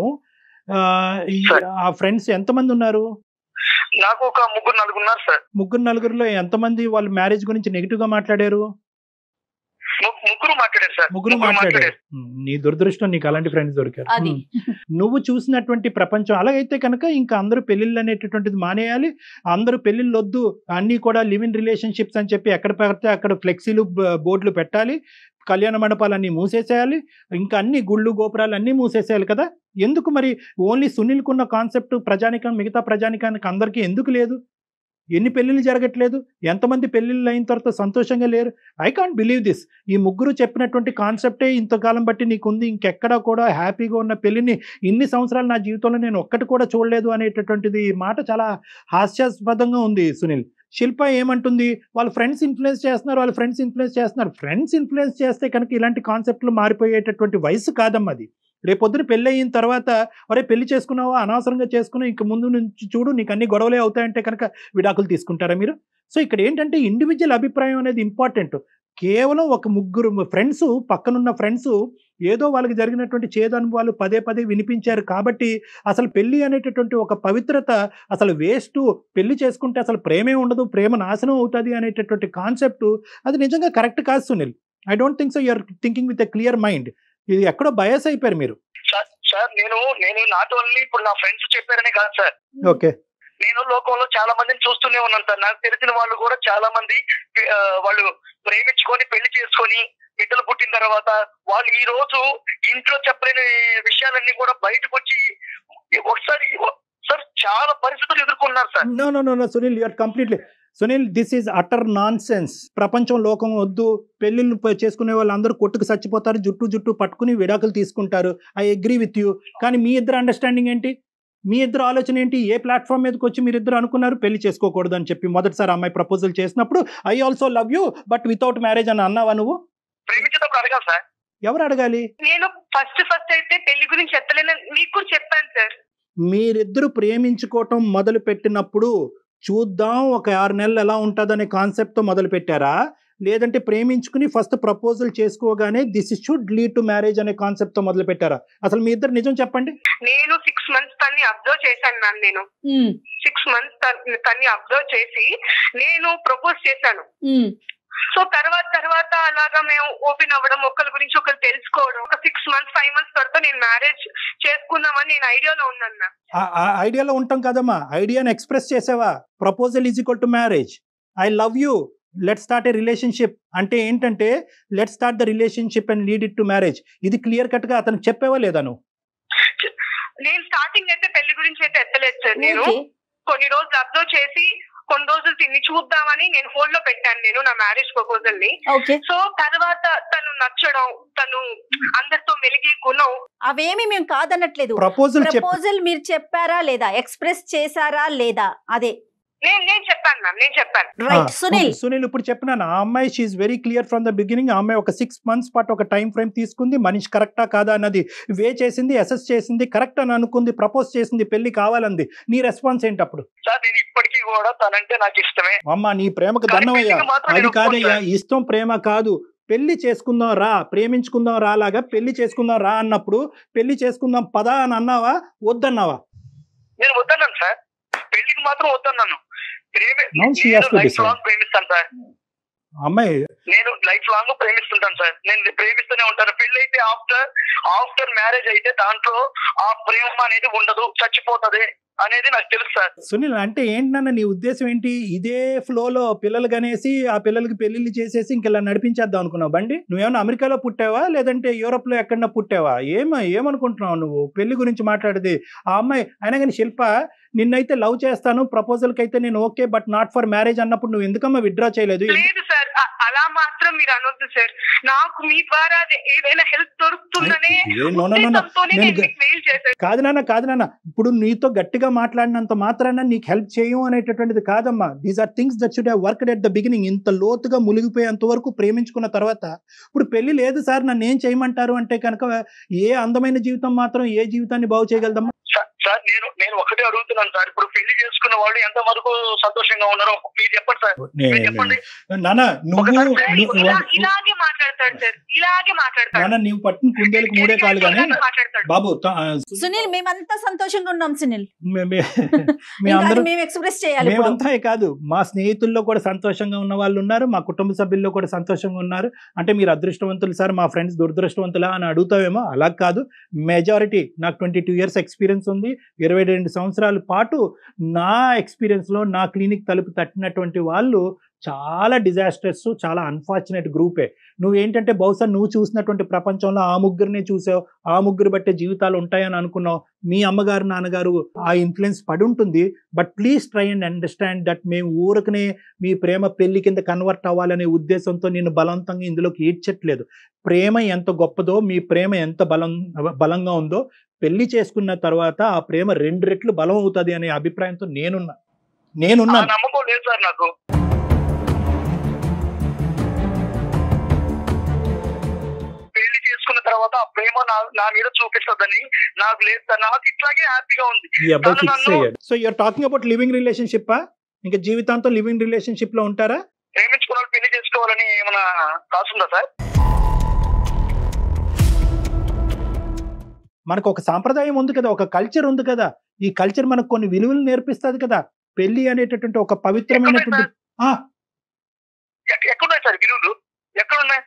ఆ ఫ్రెండ్స్ ఎంతమంది ఉన్నారు? నాకు ఒక 3-4 ఉన్నారు సార్. 3-4లో ఎంతమంది వాళ్ళు మ్యారేజ్ గురించి నెగిటివ్ గా మాట్లాడారు? ముగ్గురు మాట్లాడారు సార్. ముగ్గురు మాట్లాడారు. నీ దురదృష్టం, నీకు అలాంటి ఫ్రెండ్స్ దొరికారు. అది నువ్వు చూసినటువంటి ప్రపంచం అలాగైతే కనుక ఇంకా అందరూ పెళ్లిళ్ళు అనేటటువంటిది మానేయాలి. అందరూ పెళ్లిళ్ళు వద్దు, అన్ని కూడా లివ్ ఇన్ రిలేషన్షిప్స్ అని చెప్పి ఎక్కడ పెడితే అక్కడ ఫ్లెక్సీలు బోర్డులు పెట్టాలి, కళ్యాణ మండపాలన్నీ మూసేసేయాలి, ఇంకా అన్ని గుళ్ళు గోపురాలు అన్నీ మూసేసేయాలి కదా. ఎందుకు మరి ఓన్లీ సునీల్కున్న కాన్సెప్ట్ ప్రజానికం మిగతా ప్రజానికానికి అందరికీ ఎందుకు లేదు? ఎన్ని పెళ్ళిళ్ళు జరగట్లేదు? ఎంతమంది పెళ్ళిళ్ళు అయిన తర్వాత సంతోషంగా లేరు? I can't believe this. ఈ ముగ్గురు చెప్పినటువంటి కాన్సెప్టే ఇంతకాలం బట్టి నీకుంది. ఇంకెక్కడా కూడా హ్యాపీగా ఉన్న పెళ్ళిని ఇన్ని సంవత్సరాలు నా జీవితంలో నేను ఒక్కటి కూడా చూడలేదు అనేటటువంటిది మాట చాలా హాస్యాస్పదంగా ఉంది సునీల్. శిల్ప ఏమంటుంది? వాళ్ళ ఫ్రెండ్స్ ఇన్ఫ్లుయెన్స్ చేస్తున్నారు. ఫ్రెండ్స్ ఇన్ఫ్లుయెన్స్ చేస్తే కనుక ఇలాంటి కాన్సెప్ట్లు మారిపోయేటటువంటి వయసు కాదమ్మా అది. రేపొద్దున పెళ్ళి అయిన తర్వాత ఒరే పెళ్లి చేసుకున్నావా, అనవసరంగా చేసుకున్నావు, ఇంక ముందు నుంచి చూడు నీకు అన్ని గొడవలే అవుతాయంటే కనుక విడాకులు తీసుకుంటారా మీరు? సో ఇక్కడ ఏంటంటే ఇండివిజువల్ అభిప్రాయం అనేది ఇంపార్టెంట్. కేవలం ఒక ముగ్గురు ఫ్రెండ్స్, పక్కనున్న ఫ్రెండ్స్ ఏదో వాళ్ళకి జరిగినటువంటి చేదు అనుభవాలు పదే పదే వినిపించారు కాబట్టి అసలు పెళ్లి అనేటటువంటి ఒక పవిత్రత అసలు వేస్ట్, పెళ్లి చేసుకుంటే అసలు ప్రేమే ఉండదు, ప్రేమ నాశనం అవుతుంది అనేటటువంటి కాన్సెప్ట్ అది నిజంగా కరెక్ట్ కాదు Sunil. I don't think so. You're thinking with a clear mind. ఇది ఎక్కడో బయాస్ అయిపోయారు మీరు. సార్ నేను నాట్ ఓన్లీ ఇప్పుడు నా ఫ్రెండ్స్ చెప్పారనే కాదు సార్. ఓకే, నేను లోకంలో చాలా మందిని చూస్తూనే ఉన్నాను సార్. నాకు తెలిసిన వాళ్ళు కూడా చాలా మంది వాళ్ళు ప్రేమించుకొని పెళ్లి చేసుకొని బిడ్డలు పుట్టిన తర్వాత వాళ్ళు ఈ రోజు ఇంట్లో చెప్పలేని విషయాలన్నీ కూడా బయటకు వచ్చి ఒకసారి సార్ చాలా పరిస్థితులు ఎదుర్కొన్నారు sir. No Sunil, you're completely Sunil, this is utter nonsense. ప్రపంచం లోకం వద్దు, పెళ్లిళ్ళు చేసుకునే వాళ్ళందరూ కొట్టుకు చచ్చిపోతారు, జుట్టు పట్టుకుని విడాకులు తీసుకుంటారు. I agree with you. కానీ మీ ఇద్దరు అండర్స్టాండింగ్ ఏంటి? మీ ఇద్దరు ఆలోచన ఏంటి? ఏ ప్లాట్ఫామ్ మీదకి వచ్చి మీరిద్దరు అనుకున్నారు పెళ్లి చేసుకోకూడదు అని చెప్పి మొదటిసారి అమ్మాయి ప్రపోజల్ చేసినప్పుడు I also love you but without marriage అని అన్నావా నువ్వు? ప్రేమించేటప్పుడు అడగాలి సార్. ఎవరు అడగాలి? నేను ఫస్ట్ అయితే పెళ్లి గురించి ఎత్తలేను, మీకు కూడా చెప్పాను సార్. మీరిద్దరు ప్రేమించుకోవటం మొదలు పెట్టినప్పుడు చూద్దాం ఒక 6 నెలలు ఎలా ఉంటుందనే కాన్సెప్ట్తో మొదలు పెట్టారా? లేదంటే ప్రేమించుకుని ఫస్ట్ ప్రపోజల్ చేసుకోగానే this should lead to marriage అనే కాన్సెప్ట్తో మొదలు పెట్టారా? అసలు మీ ఇద్దరు నిజం చెప్పండి. నేను 6 months తన్ని అబ్జర్వ్ చేశాను మ్యామ్. నేను 6 months తన్ని అబ్జర్వ్ చేసి నేను ప్రపోజ్ చేశాను. సో తర్వాత అలాగా మేము ఓపెన్ అవ్వడం, ఒకరి గురించి ఒకరు తెలుసుకోవడం, ఒక 6 months 5 months తర్వాత నేను మ్యారేజ్ చేసుకుందామని నేను ఐడియాలో ఉన్నాను. ఐడియాలో ఉంటాం కదమ్మా, ఐడియాని ఎక్స్ప్రెస్ చేసావా? Proposal is equal to marriage. I love you, let start A relationship అంటే ఏంటంటే let start the relationship and lead it to marriage. ఇది క్లియర్ కట్ గా అతను చెప్పేవా లేదా నువ్వు? నేను స్టార్టింగ్ అయితే పెళ్లి గురించి అయితే ఎత్తలేదు సార్. నేను కొన్ని రోజులు అబ్జర్వ్ చేసి కొన్ని రోజులు తిని చూద్దామని నేను హోల్డ్ లో పెట్టాను నేను నా మ్యారేజ్ ప్రపోజల్ ని. సో తర్వాత తను నచ్చడం, తను అందరితో మెలిగి గుణం అవేమి మేము కాదనట్లేదు. ప్రపోజల్ మీరు చెప్పారా లేదా, ఎక్స్ప్రెస్ చేశారా లేదా? అదే నేను చెప్పాను మ్యామ్, నేను చెప్పాను. రైట్ సునీల్ ఇప్పుడు చెప్పినాను. ఆ అమ్మాయి she's very clear from the beginning. ఆ అమ్మాయి ఒక 6 months పాటు ఒక టైం ఫ్రేమ్ తీసుకుంది, మనిషి కరెక్టా కాదా అన్నది వే చేసింది, అసెస్ చేసింది, కరెక్ట్ అని అనుకుంది, ప్రపోజ్ చేసింది, పెళ్లి కావాలంది. నీ రెస్పాన్స్ ఏంటి అప్పుడు? సార్ నేను ఇప్పటికీ కూడా తనంటే నాకు ఇష్టమే. అమ్మా నీ ప్రేమకు దండమయ్యా. అది కాదయ్యా, ఇష్టం ప్రేమ కాదు. పెళ్లి చేసుకుందాం రా, ప్రేమించుకుందాం రా లాగా పెళ్లి చేసుకుందాం రా అన్నప్పుడు పెళ్లి చేసుకుందాం పదా అని అన్నావా, వద్దన్నావా? నేను వద్దన్నాను సార్, పెళ్లికి మాత్రం వద్దన్నాను. ప్రేమిస్తాను సార్ అమ్మాయి, నేను లైఫ్ లాంగ్ ప్రేమిస్తుంటాను సార్. నేను ప్రేమిస్తూనే ఉంటాను. పెళ్లి అయితే ఆఫ్టర్ మ్యారేజ్ అయితే దాంట్లో ఆ ప్రేమ అనేది ఉండదు, చచ్చిపోతది అనేది నాకు తెలుసు సార్. సునీల్ అంటే ఏంటన్నా నీ ఉద్దేశం ఏంటి? ఇదే ఫ్లోలో పిల్లలు కనేసి ఆ పిల్లలకి పెళ్లిళ్ళు చేసేసి ఇంకెలా నడిపించేద్దాం అనుకున్నావు బండి? నువ్వేమన్నా అమెరికాలో పుట్టావా లేదంటే యూరోప్ లో ఎక్కడన్నా పుట్టావా? ఏమనుకుంటున్నావు నువ్వు పెళ్లి గురించి మాట్లాడేది? ఆ అమ్మాయి అయినా కానీ శిల్ప నిన్నైతే లవ్ చేస్తాను, ప్రపోజల్ కి అయితే నేను okay but not for marriage అన్నప్పుడు నువ్వు ఎందుకమ్మా విత్డ్రా చేయలేదు? లేదు సార్, అలా అలా మాత్రం మీరు అనొద్దు సార్. నాకు మీ ద్వారా ఏదైనా హెల్ప్ దొరుకుతుందనే ఉద్దేశంతోనే నేను మీకు మెయిల్ చేశాను. కాదు నాన్న ఇప్పుడు నీతో గట్టిగా మాట్లాడినంత మాత్రాన నీకు హెల్ప్ చేయం అనేటటువంటిది కాదమ్మా. These are things that should have worked at the beginning. ఇంత లోతుగా మునిగిపోయేంత వరకు ప్రేమించుకున్న తర్వాత ఇప్పుడు పెళ్లి లేదు సార్ నన్ను ఏం చేయమంటారు అంటే కనుక ఏ అందమైన జీవితం మాత్రం ఏ జీవితాన్ని బాగు చేయగలదమ్మా? సార్ నేను ఒకటే అడుగుతున్నాను సార్, ఇప్పుడు పెళ్లి చేసుకున్న వాళ్ళు ఎంత వరకు సంతోషంగా ఉన్నారో మీరు చెప్పండి సార్. చెప్పండి నాన్న ఇలాగే మాట్లాడతాడు సార్, ఇలాగే మాట్లాడతాడు. నాన్న నీవు పట్టిన కుందేలకు మూడే కాలు కానీ బాబు సునీల్ మేమంతా సంతోషంగా ఉన్నాం సునీల్. మేమందరం మేము ఎక్స్ప్రెస్ చేయాలి. మేమంతా కాదు, మా స్నేహితుల్లో కూడా సంతోషంగా ఉన్న వాళ్ళు ఉన్నారు, మా కుటుంబ సభ్యుల్లో కూడా సంతోషంగా ఉన్నారు. అంటే మీరు అదృష్టవంతులు సార్, మా ఫ్రెండ్స్ దురదృష్టవంతులా అని అడుగుతావేమో, అలా కాదు. మెజారిటీ నాకు 22 years ఎక్స్పీరియన్స్ ఉంది. 22 సంవత్సరాల పాటు నా ఎక్స్పీరియన్స్లో నా క్లినిక్ తలుపు తట్టినటువంటి వాళ్ళు చాలా డిజాస్టర్స్, చాలా అన్ఫార్చునేట్ గ్రూపే. నువ్వేంటంటే బహుశా నువ్వు చూసినటువంటి ప్రపంచంలో ఆ ముగ్గురినే చూసావు, ఆ ముగ్గురు బట్టే జీవితాలు ఉంటాయని అనుకున్నావు. మీ అమ్మగారు నాన్నగారు ఆ ఇన్ఫ్లుయెన్స్ పడి ఉంటుంది. But please try and understand that మేము ఊరికనే మీ ప్రేమ పెళ్లి కింద కన్వర్ట్ అవ్వాలనే ఉద్దేశంతో నేను బలవంతంగా ఇందులోకి ఈడ్చట్లేదు. ప్రేమ ఎంత గొప్పదో, మీ ప్రేమ ఎంత బలంగా ఉందో, పెళ్లి చేసుకున్న తర్వాత ఆ ప్రేమ 2 రెట్లు బలం అవుతుంది అనే అభిప్రాయంతో నేనున్నా. నమ్మకం లేదు సార్ నాకు. పెళ్లి చేసుకున్న తర్వాత ఆ ప్రేమ నా మీద చూపిస్తుందని నాకు లేదు సార్. నాకు ఇట్లాగే హ్యాపీగా ఉంది. So you're talking about living relationship? ఇంకా జీవితాంతం లివింగ్ రిలేషన్షిప్ లో ఉంటారా? ప్రేమించుకున్న పెళ్లి చేసుకోవాలని ఏమైనా రాసుందా సార్? మనకు ఒక సాంప్రదాయం ఉంది కదా, ఒక కల్చర్ ఉంది కదా. ఈ కల్చర్ మనకు కొన్ని విలువలు నేర్పిస్తుంది కదా. పెళ్లి అనేటటువంటి ఒక పవిత్రమైనటువంటి ఎక్కడున్నాయి సార్ విలువలు? ఎక్కడున్నాయి?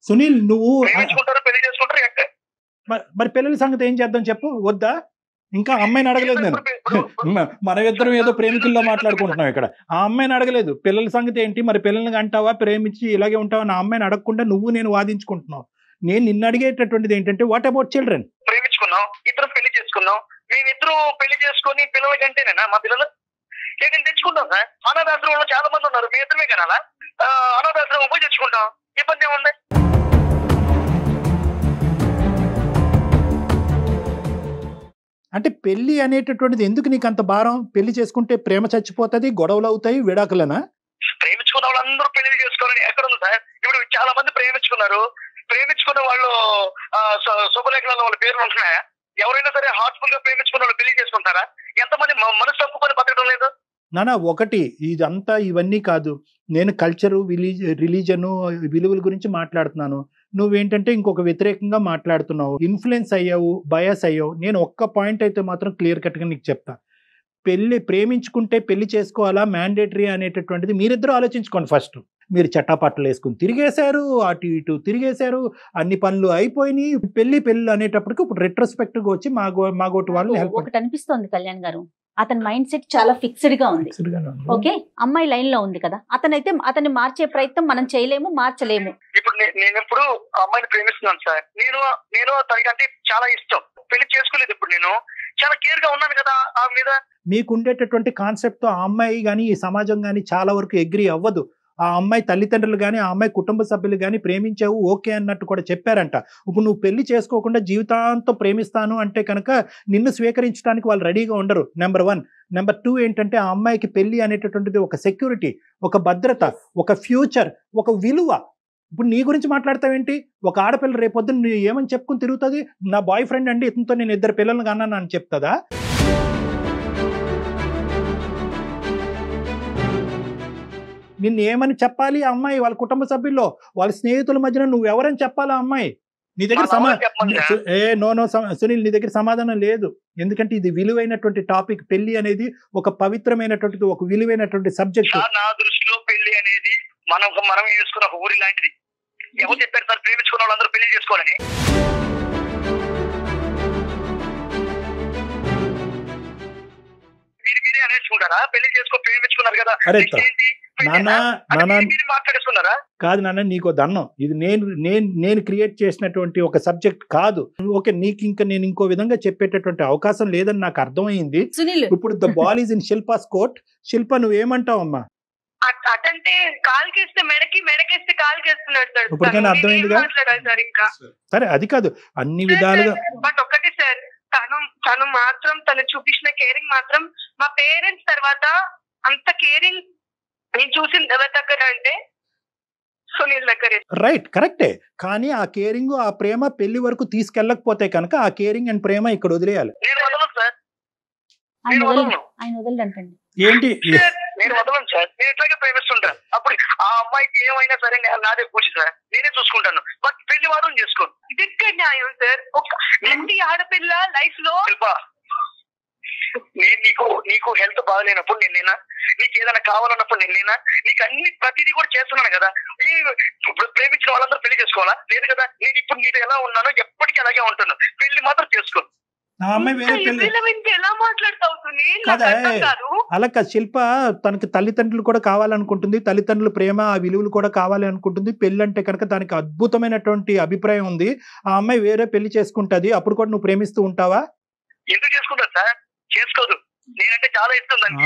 సునీల్ నువ్వు పెళ్లి చేసుకుంటారు, మరి పిల్లల సంగతి ఏం చేద్దాం చెప్పు? వద్దా? ఇంకా అమ్మాయిని అడగలేదు నేను. మనమిద్దరం ఏదో ప్రేమికుల్లో మాట్లాడుకుంటున్నాం ఇక్కడ. ఆ అమ్మాయిని అడగలేదు. పిల్లల సంగతి ఏంటి, మరి పిల్లల్ని అంటావా, ప్రేమించి ఇలాగే ఉంటావా? నా అమ్మాయిని అడగకుండా నువ్వు నేను వాదించుకుంటున్నావు. నేను నిన్ను అడిగేటటువంటిది ఏంటంటే వాట్ అబౌట్ చిల్డ్రన్? ప్రేమించుకున్నాం, ఇద్దరు పెళ్లి చేసుకున్నాం, మేమిద్దరు పెళ్లి చేసుకుని పిల్లల కంటేనేనా మా పిల్లలు? నేను తెచ్చుకుంటాం సార్. అనాథాశ్రమంలో చాలా మంది ఉన్నారు, మీ ఇద్దరమే కనాలా? అనాథాశ్రమం పోయి తెచ్చుకుంటాం, ఇబ్బంది ఏముంది? అంటే పెళ్లి అనేటటువంటిది ఎందుకు నీకు అంత భారం? పెళ్లి చేసుకుంటే ప్రేమ చచ్చిపోతుంది, గొడవలు అవుతాయి, విడాకులనా? ప్రేమించుకున్న వాళ్ళందరూ పెళ్లి చేసుకోవాలని ఎక్కడ ఉంది సార్? ఇప్పుడు చాలా మంది ప్రేమించుకున్నారు, ప్రేమించుకున్న వాళ్ళు శుభలేఖనాల్లో వాళ్ళ పేర్లు ఉంటున్నాయా? ఎవరైనా సరే హార్ట్ఫుల్ గా ప్రేమించుకున్న వాళ్ళు పెళ్లి చేసుకుంటారా? ఎంతమంది మనసు తప్పుకొని బతకడం లేదు? నానా ఒకటి ఇదంతా ఇవన్నీ కాదు. నేను కల్చరు, రిలీజను, విలువల గురించి మాట్లాడుతున్నాను. నువ్వేంటంటే ఇంకొక వ్యతిరేకంగా మాట్లాడుతున్నావు, ఇన్ఫ్లుయెన్స్ అయ్యావు, బయాస్ అయ్యావు. నేను ఒక్క పాయింట్ అయితే మాత్రం క్లియర్ కట్గా నీకు చెప్తా. ప్రేమించుకుంటే పెళ్లి చేసుకోవాలా, మ్యాండేటరీ అనేటటువంటిది మీరిద్దరూ ఆలోచించుకోండి. ఫస్ట్ మీరు చట్టాపట్టలు వేసుకుని తిరిగేశారు, అటు ఇటు తిరిగేశారు, అన్ని పనులు అయిపోయినాయి. పెళ్లి అనేటప్పటికి ఇప్పుడు రెట్రోస్పెక్టివ్ గా వచ్చి మాగోటి వాళ్ళు ఒకటి అనిపిస్తోంది కళ్యాణ్ గారు, అతని మైండ్ సెట్ చాలా ఫిక్స్డ్ గా ఉంది. ఓకే, అమ్మాయి లైన్ లో ఉంది కదా, అతన్ని మార్చే ప్రయత్నం మనం చేయలేము, మార్చలేము. ఇప్పుడు నేను ఎప్పుడు అమ్మాయిని ప్రేమిస్తున్నాను సార్. నేను తనకంటే చాలా ఇష్టం, పెళ్లి చేసుకోలేదు. ఇప్పుడు నేను చాలా కేర్ గా ఉన్నాను కదా ఆ మీద. మీకు ఉండేటటువంటి కాన్సెప్ట్ తో ఆ అమ్మాయి కానీ ఈ సమాజం కానీ చాలా వరకు అగ్రీ అవ్వదు. ఆ అమ్మాయి తల్లిదండ్రులు కానీ ఆ అమ్మాయి కుటుంబ సభ్యులు కానీ ప్రేమించావు ఓకే అన్నట్టు కూడా చెప్పారంట. ఇప్పుడు నువ్వు పెళ్లి చేసుకోకుండా జీవితాంతం ప్రేమిస్తాను అంటే కనుక నిన్ను స్వీకరించడానికి వాళ్ళు రెడీగా ఉండరు. నెంబర్ 1. నెంబర్ 2 ఏంటంటే ఆ అమ్మాయికి పెళ్లి అనేటటువంటిది ఒక సెక్యూరిటీ, ఒక భద్రత, ఒక ఫ్యూచర్, ఒక విలువ. ఇప్పుడు నీ గురించి మాట్లాడతావేంటి? ఒక ఆడపిల్ల రేపొద్దున నువ్వు ఏమని చెప్పుకుని తిరుగుతుంది? నా బాయ్ ఫ్రెండ్ అండి, ఇతనితో నేను 2 పిల్లలను కన్నాను అని చెప్తుందా? నిన్ను ఏమని చెప్పాలి ఆ అమ్మాయి? వాళ్ళ కుటుంబ సభ్యుల్లో, వాళ్ళ స్నేహితుల మధ్యన నువ్వు ఎవరని చెప్పాలి ఆ అమ్మాయి? నీ దగ్గర సునీల్ నీ దగ్గర సమాధానం లేదు. ఎందుకంటే ఇది విలువైనటువంటి టాపిక్. పెళ్లి అనేది ఒక పవిత్రమైనటువంటి, ఒక విలువైనటువంటి సబ్జెక్ట్. నా దృష్టిలో పెళ్లి అనేది మనం చేసుకున్న ఒక ఊరి లాంటిది. ఎవరు చెప్పారు సార్ ప్రేమించుకున్న వాళ్ళందరూ పెళ్లి చేసుకోవాలని? మీరే అనేసుకుంటారా? పెళ్లి చేసుకో, ప్రేమించుకున్నారు కదా, మీరు మాట్లాడేస్తున్నారా? కాదు నాన్న, నీకు దండం. ఇది నేను క్రియేట్ చేసినటువంటి ఒక సబ్జెక్ట్ కాదు. ఓకే, నీకు ఇంకా నేను ఇంకో విధంగా చెప్పేటటువంటి అవకాశం లేదని నాకు అర్థమైంది. సునీల్, ఇప్పుడు the ball is in Shilpa's court. Shilpa, నువ్వేమంటావమ్మా? అటంటే కాలుకేస్తే మెడకేస్తే కాలుకేస్తున్నాడు సార్. ఇప్పటికైనా అర్థమైందిగా? మాట్లాడాలి సార్ ఇంకా. సరే, అది కాదు, అన్ని విధాలుగా. బట్ ఒకటి సార్, తను మాత్రం తను చూపించిన కేరింగ్ మాత్రం మా పేరెంట్స్ తర్వాత అంత కేరింగ్ నేను చూసింది ఎవరి దగ్గర అంటే సునీల్ దగ్గరే. రైట్, కరెక్టే. కానీ ఆ కేరింగ్, ఆ ప్రేమ పెళ్లి వరకు తీసుకెళ్ళకపోతే కనుక ఆ కేరింగ్ అండ్ ప్రేమ ఇక్కడ వదిలేయాలి. నేను వదలను సార్, ఆయన నేను వదలను. ఆయన వదలంటండి. ఏంటి? నేను వదలను సార్, నేను ఇట్లాగే ప్రేమిస్తుంటాను. అప్పుడు ఆ అమ్మాయికి ఏమైనా సరే నాదే పూచి సార్, నేనే చూసుకుంటాను. బట్ పెళ్లి మాత్రం చేసుకోను. ఇది ఎక్కడ న్యాయం సార్? ఒక ప్రతి ఆడపిల్ల లైఫ్ లో శిల్ప, నేను నీకు హెల్త్ బాగాలేనప్పుడు నేనేనా? నీకు ఏదైనా కావాలన్నప్పుడు నేనేనా? నీకు అన్ని ప్రతిదీ కూడా చేస్తున్నాను కదా. ఇప్పుడు ప్రేమించిన వాళ్ళందరూ పెళ్లి చేసుకోవాలా? లేదు కదా. నేను ఇప్పుడు నీతో ఎలా ఉన్నానో ఎప్పటికీ అలాగే ఉంటాను. పెళ్లి మాత్రం చేసుకోను. ఆ అమ్మాయి వేరే పెళ్లి ఎలా మాట్లాడుతావు సునీల్? కదా. నాకు అర్థం కాదు. అలా కాదు శిల్ప, తనకి తల్లిదండ్రులు కూడా కావాలనుకుంటుంది, తల్లిదండ్రుల ప్రేమ, ఆ విలువలు కూడా కావాలి అనుకుంటుంది. పెళ్లి అంటే కనుక దానికి అద్భుతమైనటువంటి అభిప్రాయం ఉంది. ఆ అమ్మాయి వేరే పెళ్లి చేసుకుంటది, అప్పుడు కూడా నువ్వు ప్రేమిస్తూ ఉంటావా? ఎందుకు చేసుకుంటాను సార్? చేసుకోదు. నేనంటే చాలా ఇష్టం దానికి.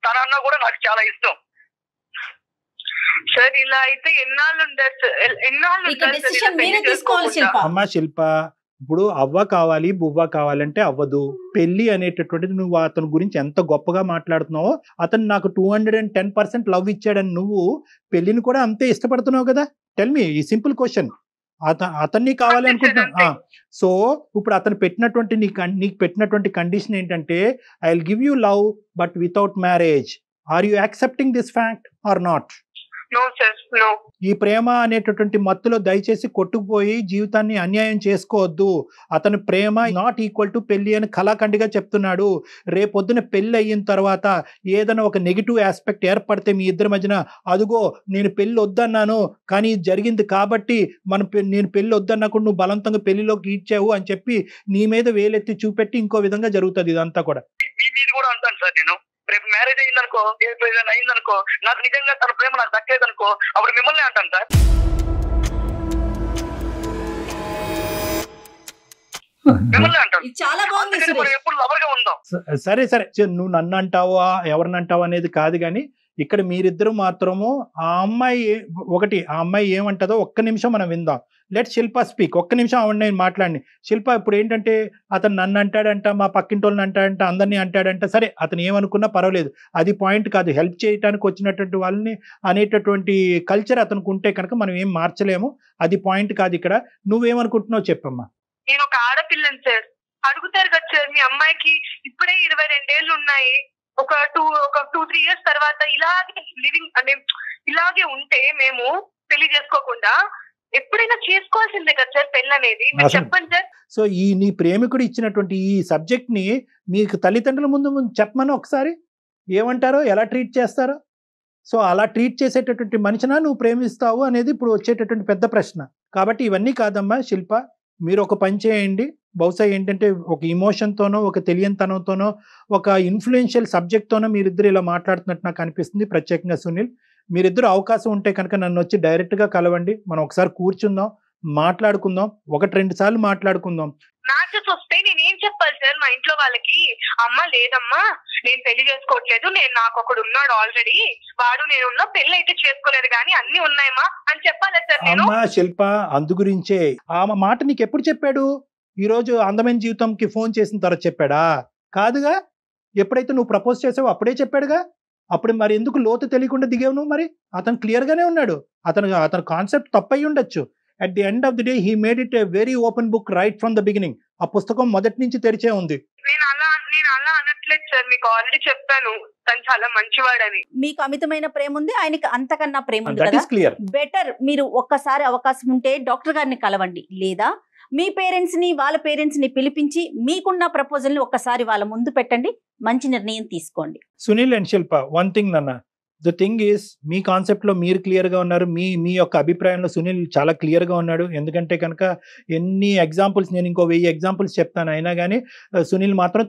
తనన్నా కూడా నాకు చాలా ఇష్టం సార్. ఇలా అయితే ఎన్నాళ్ళు ఉండదు సార్, ఎన్నాళ్ళు ఇక డెసిషన్ మీరే తీసుకోవాలి శిల్ప. అమ్మా శిల్ప, ఇప్పుడు అవ్వ కావాలి బువ్వ కావాలంటే అవ్వదు. పెళ్లి అనేటటువంటిది, నువ్వు అతని గురించి ఎంత గొప్పగా మాట్లాడుతున్నావో, అతను నాకు 210% లవ్ ఇచ్చాడని నువ్వు పెళ్లిని కూడా అంతే ఇష్టపడుతున్నావు కదా. టెల్ మీ ఈ సింపుల్ క్వశ్చన్. అతన్ని కావాలి అనుకుంటున్నా. సో ఇప్పుడు అతను పెట్టినటువంటి నీకు పెట్టినటువంటి కండిషన్ ఏంటంటే, I will give you love but without marriage. Are you accepting this fact or not? No sir, no. ఈ ప్రేమ అనేటటువంటి మత్తులో దయచేసి కొట్టుకుపోయి జీవితాన్ని అన్యాయం చేసుకోవద్దు. అతని ప్రేమ నాట్ ఈక్వల్ టు పెళ్లి అని కళాఖండిగా చెప్తున్నాడు. రేపొద్దున పెళ్లి అయిన తర్వాత ఏదైనా ఒక నెగిటివ్ ఆస్పెక్ట్ ఏర్పడితే మీ ఇద్దరి మధ్యన, అదుగో నేను పెళ్లి వద్దన్నాను కానీ ఇది జరిగింది కాబట్టి నేను పెళ్లి వద్దన్నప్పుడు నువ్వు బలవంతంగా పెళ్లిలోకి ఇచ్చావు అని చెప్పి నీ మీద వేలెత్తి చూపెట్టి ఇంకో విధంగా జరుగుతుంది ఇదంతా కూడా. కూడా అంటాను సార్. నేను రేపు మ్యారేజ్ అయిందనుకో, ఏదైనా అయిందనుకో, నాకు నిజంగా తన ప్రేమ నాకు దక్కలేదనుకో, అప్పుడు మిమ్మల్ని అంటాను సార్. మిమ్మల్ని అంటాను. చాలా బాగుంది. ఎప్పుడు లవర్గా ఉందాం. సరే సరే, నువ్వు నన్ను అంటావా ఎవరిని అంటావా అనేది కాదు, కానీ ఇక్కడ మీరిద్దరు మాత్రము ఆ అమ్మాయి ఏమంటుందో ఒక్క నిమిషం మనం విందాం. లెట్ శిల్ప స్పీక్. ఒక్క నిమిషం ఆవిడ నేను మాట్లాడి. శిల్ప, ఇప్పుడు ఏంటంటే అతను నన్ను అంటాడంట, మా పక్కింటి వాళ్ళని అంటాడంట, అందరినీ అంటాడంట. సరే, అతను ఏమనుకున్నా పర్వాలేదు, అది పాయింట్ కాదు. హెల్ప్ చేయడానికి వచ్చినటువంటి వాళ్ళని అనేటటువంటి కల్చర్ అతనికి ఉంటే కనుక మనం ఏం మార్చలేము. అది పాయింట్ కాదు ఇక్కడ. నువ్వేమనుకుంటున్నావు చెప్పమ్మా. నేను ఒక ఆడపిల్లని సార్. అడుగుతారు కదా సార్, మీ అమ్మాయికి ఇప్పుడే 22 ఏళ్ళు ఉన్నాయి, ఒక 2-3 ఇయర్స్ తర్వాత ఇలాగే లివింగ్ అంటే ఇలాగే ఉంటే మేము పెళ్లి చేసుకోకుండా ఎప్పుడైనా చేసుకోవాల్సిందే కదా సార్ పెళ్లి అనేది. చెప్పండి సార్. సో ఈ నీ ప్రేమికుడు ఇచ్చినటువంటి ఈ సబ్జెక్ట్ ని మీకు తల్లిదండ్రుల ముందు చెప్పమని ఒకసారి ఏమంటారో, ఎలా ట్రీట్ చేస్తారో. సో అలా ట్రీట్ చేసేటటువంటి మనిషినా నువ్వు ప్రేమిస్తావు అనేది ఇప్పుడు వచ్చేటటువంటి పెద్ద ప్రశ్న. కాబట్టి ఇవన్నీ కాదమ్మా శిల్ప, మీరు ఒక పని చేయండి. బహుశా ఏంటంటే ఒక ఇమోషన్తోనో, ఒక తెలియనితనంతోనో, ఒక ఇన్ఫ్లుయెన్షియల్ సబ్జెక్ట్తోనో మీరిద్దరు ఇలా మాట్లాడుతున్నట్టు నాకు అనిపిస్తుంది. ప్రత్యేకంగా సునీల్, మీరిద్దరు అవకాశం ఉంటే కనుక నన్ను వచ్చి డైరెక్ట్గా కలవండి. మనం ఒకసారి కూర్చుందాం, మాట్లాడుకుందాం, 1-2 సార్లు మాట్లాడుకుందాం. మ్యాచెస్ వస్తే నేనేం చెప్పాలి సార్ మా ఇంట్లో వాళ్ళకి? అమ్మ లేదమ్మా, నేను పెళ్లి చేసుకోవట్లేదు, నాకు ఒకడు ఉన్నాడు ఆల్రెడీ, వాడు నేనున్నా, పెళ్లి అయితే చేసుకోలేదు కానీ అన్ని ఉన్నాయమ్మా అని చెప్పాలి సార్ నేను? అమ్మా శిల్ప, అందు గురించే ఆ మాట నీకు ఎప్పుడు చెప్పాడు? ఈ రోజు అందమైన జీవితంకి ఫోన్ చేసిన తర్వాత చెప్పాడా? కాదుగా. ఎప్పుడైతే నువ్వు ప్రపోజ్ చేసావో అప్పుడే చెప్పాడుగా. అప్పుడు మరి ఎందుకు లోతు తెలియకుండా దిగావు నువ్వు? మరి అతను క్లియర్ గానే ఉన్నాడు. అతను కాన్సెప్ట్ తప్పయి ఉండొచ్చు. At the end of the day he made it a very open book right from the beginning. ఆ పుస్తకం మొదటి నుంచి తెరిచే ఉంది. నేను అలా అనట్లేదు సార్, మీకు ఆల్రెడీ చెప్పాను తను చాలా మంచివాడని. మీకు అమితమైన ప్రేమ ఉంది, ఆయనకి అంతకన్నా ప్రేమ ఉంది దట్ కదా. Is clear. బెటర్ మీరు ఒక్కసారి అవకాశం ఉంటే డాక్టర్ గారిని కలవండి, లేదా మీ పేరెంట్స్ ని వాళ్ళ పేరెంట్స్ ని పిలిపించి మీకున్న ప్రపోజల్ ని ఒక్కసారి వాళ్ళ ముందు పెట్టండి, మంచి నిర్ణయం తీసుకోండి. Sunil and Shilpa, one thing నాన్న, ద థింగ్ ఈస్ మీ కాన్సెప్ట్లో మీరు క్లియర్గా ఉన్నారు, మీ యొక్క అభిప్రాయంలో సునీల్ చాలా క్లియర్గా ఉన్నాడు. ఎందుకంటే కనుక ఎన్ని ఎగ్జాంపుల్స్, నేను ఇంకో 1000 ఎగ్జాంపుల్స్ చెప్తాను, అయినా కానీ సునీల్ మాత్రం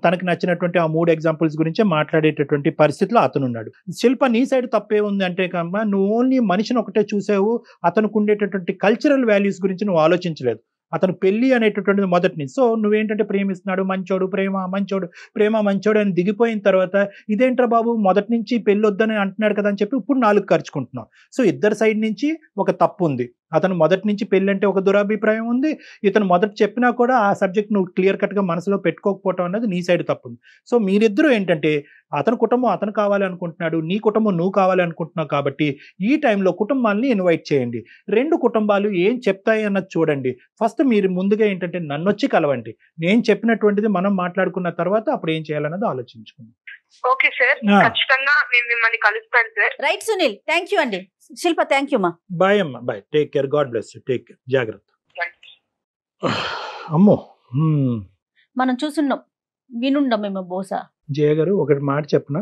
తనకు నచ్చినటువంటి ఆ 3 ఎగ్జాంపుల్స్ గురించే మాట్లాడేటటువంటి పరిస్థితిలో అతను ఉన్నాడు. శిల్ప నీ సైడ్ తప్పే ఉంది అంటే కనుక నువ్వు ఓన్లీ మనిషిని ఒకటే చూసావు, అతనికి ఉండేటటువంటి కల్చరల్ వాల్యూస్ గురించి నువ్వు ఆలోచించలేదు. అతను పెళ్లి అనేటటువంటిది మొదటి నుంచి. సో నువ్వేంటంటే ప్రేమిస్తున్నాడు, మంచోడు, ప్రేమ మంచోడు అని దిగిపోయిన తర్వాత ఇదేంట్రా బాబు మొదటి నుంచి పెళ్లి వద్దని అంటున్నాడు కదా అని చెప్పి ఇప్పుడు 4 ఖర్చుకుంటున్నావు. సో ఇద్దరు సైడ్ నుంచి ఒక తప్పు ఉంది. అతను మొదటి నుంచి పెళ్లి అంటే ఒక దురాభిప్రాయం ఉంది, ఇతను మొదటి చెప్పినా కూడా ఆ సబ్జెక్ట్ నువ్వు క్లియర్ కట్గా మనసులో పెట్టుకోకపోవటం అనేది నీ సైడ్ తప్పు ఉంది. సో మీరిద్దరూ ఏంటంటే అతని కుటుంబం అతను కావాలి అనుకుంటున్నాడు, నీ కుటుంబం నువ్వు కావాలి అనుకుంటున్నావు. కాబట్టి ఈ టైంలో కుటుంబాలని ఇన్వైట్ చేయండి, 2 కుటుంబాలు ఏం చెప్తాయి అన్నది చూడండి. ఫస్ట్ మీరు ముందుగా ఏంటంటే నన్ను వచ్చి కలవండి, నేను చెప్పినటువంటిది మనం మాట్లాడుకున్న తర్వాత అప్పుడు ఏం చేయాలన్నది ఆలోచించుకుందాం. ఓకే సార్, ఖచ్చితంగా నేను మిమ్మల్ని కలుస్తాను sir. Right Sunil, thank you అండి. శిల్ప థ్యాంక్ యూ మా. బాయ్ అమ్మా, bye, take care, God bless you, take care, జాగ్రత్త. అమ్మో మనం చూసున్నాం, వినుండం మేము బహుశా. జయ గారు ఒకటి మాట చెప్పనా,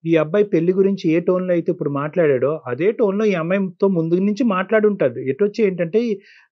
ఈ అబ్బాయి పెళ్లి గురించి ఏ టోన్లో అయితే ఇప్పుడు మాట్లాడాడో అదే టోన్లో ఈ అమ్మాయితో ముందు నుంచి మాట్లాడుంటాడు. ఎటొచ్చి ఏంటంటే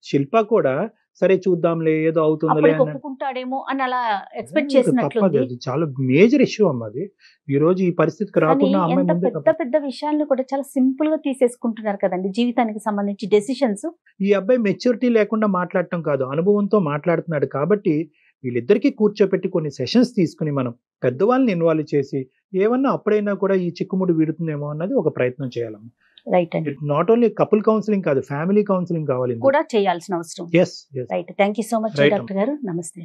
శిల్ప కూడా సరే చూద్దాంలే ఏదో అవుతుందిలే ఒప్పుకుంటాడేమో అని అలా ఎక్స్పెక్ట్ చేసినట్లుంది. అది చాలా మేజర్ ఇష్యూ అమ్మ. అది ఈ రోజు ఈ పరిస్థితికి రాకుండా పెద్ద విషయాలను కూడా చాలా సింపుల్ గా తీసేసుకుంటున్నారు కదండి జీవితానికి సంబంధించి డెసిషన్స్. ఈ అబ్బాయి మెచ్యూరిటీ లేకుండా మాట్లాడటం కాదు, అనుభవంతో మాట్లాడుతున్నాడు. కాబట్టి వీళ్ళిద్దరికీ కూర్చోపెట్టి కొన్ని సెషన్స్ తీసుకుని మనం పెద్దవాళ్ళని ఇన్వాల్వ్ చేసి ఏమన్నా అప్పుడైనా కూడా ఈ చిక్కుముడి వీడుతుందేమో అన్నది ఒక ప్రయత్నం చేయాలమ్మా. రైట్ అండి. నాట్ ఓన్లీ కపుల్ కౌన్సిలింగ్ కాదు, ఫ్యామిలీ కౌన్సిలింగ్ కావాలి కూడా చేయాల్సిన అవసరం. yes right, thank you so much doctor గారు. నమస్తే.